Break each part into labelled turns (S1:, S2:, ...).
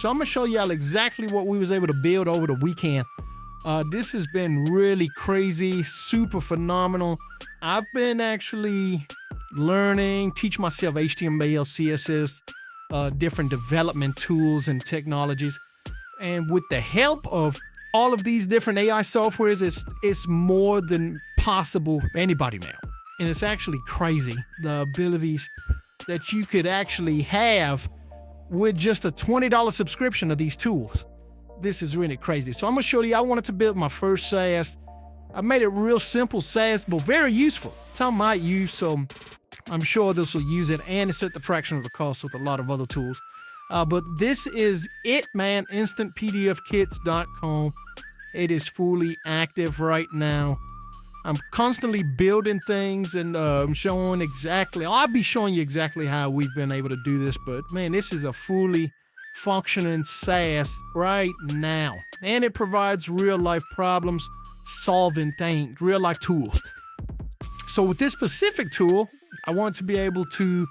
S1: So I'm gonna show y'all exactly what we was able to build over the weekend. This has been really crazy, super phenomenal. I've been actually learning, teach myself HTML, CSS, different development tools and technologies. And with the help of all of these different AI softwares, it's more than possible for anybody now. And it's actually crazy, the abilities that you could actually have with just a $20 subscription of these tools. This is really crazy. So I'm gonna show you, I wanted to build my first SaaS. I made it real simple SaaS, but very useful. Some might use, so I'm sure this will use it, and it's at the fraction of the cost with a lot of other tools. But this is it, man, instantpdfkits.com. It is fully active right now. I'm constantly building things and I'll be showing you exactly how we've been able to do this, but man, this is a fully functioning SaaS right now. And it provides real life problems solving things, real life tools. So with this specific tool, I want to be able to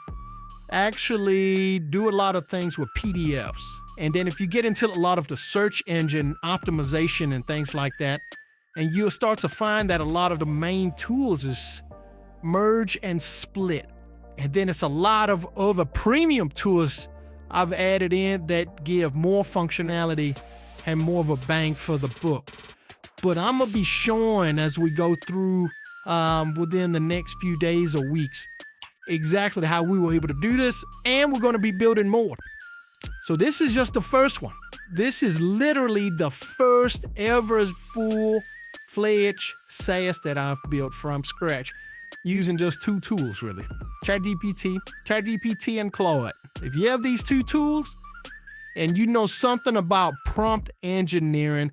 S1: actually do a lot of things with PDFs. And then if you get into a lot of the search engine optimization and things like that, and you'll start to find that a lot of the main tools is merge and split. And then it's a lot of other premium tools I've added in that give more functionality and more of a bang for the buck. But I'm gonna be showing as we go through within the next few days or weeks exactly how we were able to do this, and we're gonna be building more. So this is just the first one. This is literally the first ever full-fledged SaaS that I've built from scratch using just two tools, really. ChatGPT and Claude. If you have these two tools and you know something about prompt engineering,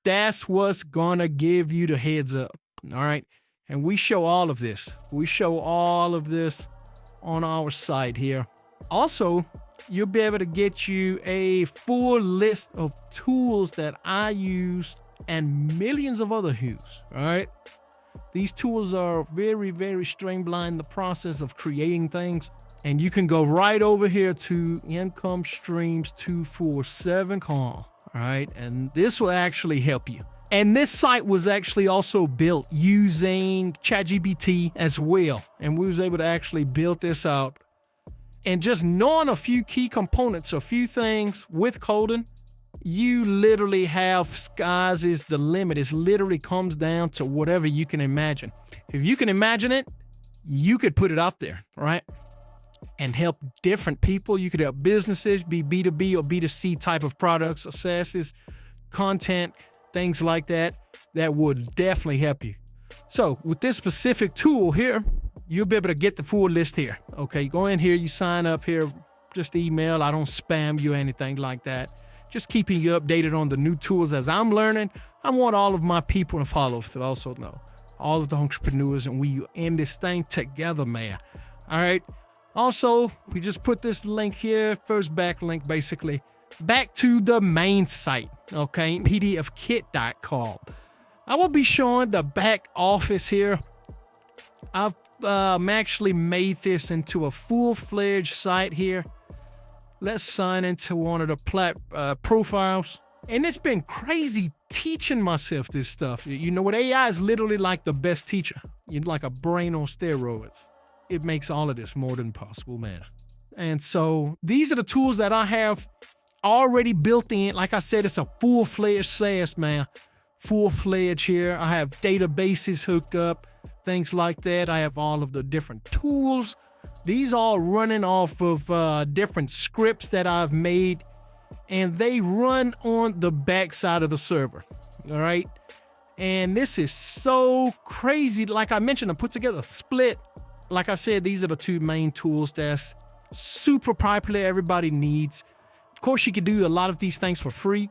S1: that's what's gonna give you the heads up, all right? And we show all of this. We show all of this on our site here. Also, you'll be able to get you a full list of tools that I use and millions of other use, all right? These tools are very, very streamlined the process of creating things. And you can go right over here to Income Streams 247.com, all right? And this will actually help you. And this site was actually also built using ChatGPT as well. And we was able to actually build this out. And just knowing a few key components, a few things with coding, you literally have skies is the limit. It literally comes down to whatever you can imagine. If you can imagine it, you could put it out there, right? And help different people. You could help businesses, be B2B or B2C type of products or SaaS, content, things like that. That would definitely help you. So with this specific tool here, you'll be able to get the full list here. Okay, you go in here, you sign up here, just email. I don't spam you or anything like that. Just keeping you updated on the new tools as I'm learning. I want all of my people and followers to also know, all of the entrepreneurs, and we in this thing together, man. All right. Also, we just put this link here, first backlink, basically, back to the main site, okay, pdfkit.com. I will be showing the back office here. I've actually made this into a full-fledged site here. Let's sign into one of the profiles. And it's been crazy teaching myself this stuff. You know what? AI is literally like the best teacher. You're like a brain on steroids. It makes all of this more than possible, man. And so these are the tools that I have already built in. Like I said, it's a full-fledged SaaS, man. Full-fledged here. I have databases hooked up, things like that. I have all of the different tools. These all running off of different scripts that I've made, and they run on the backside of the server, all right? And this is so crazy. Like I mentioned, I put together a split. Like I said, these are the two main tools that's super popular, everybody needs. Of course, you can do a lot of these things for free,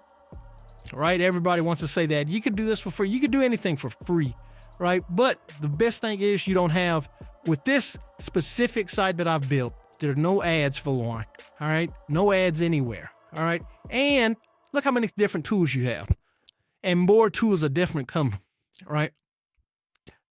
S1: right? Everybody wants to say that. You can do this for free. You can do anything for free, right? But the best thing is you don't have, with this specific site that I've built, there are no ads for one, all right? No ads anywhere, all right? And look how many different tools you have. And more tools are different coming, all right?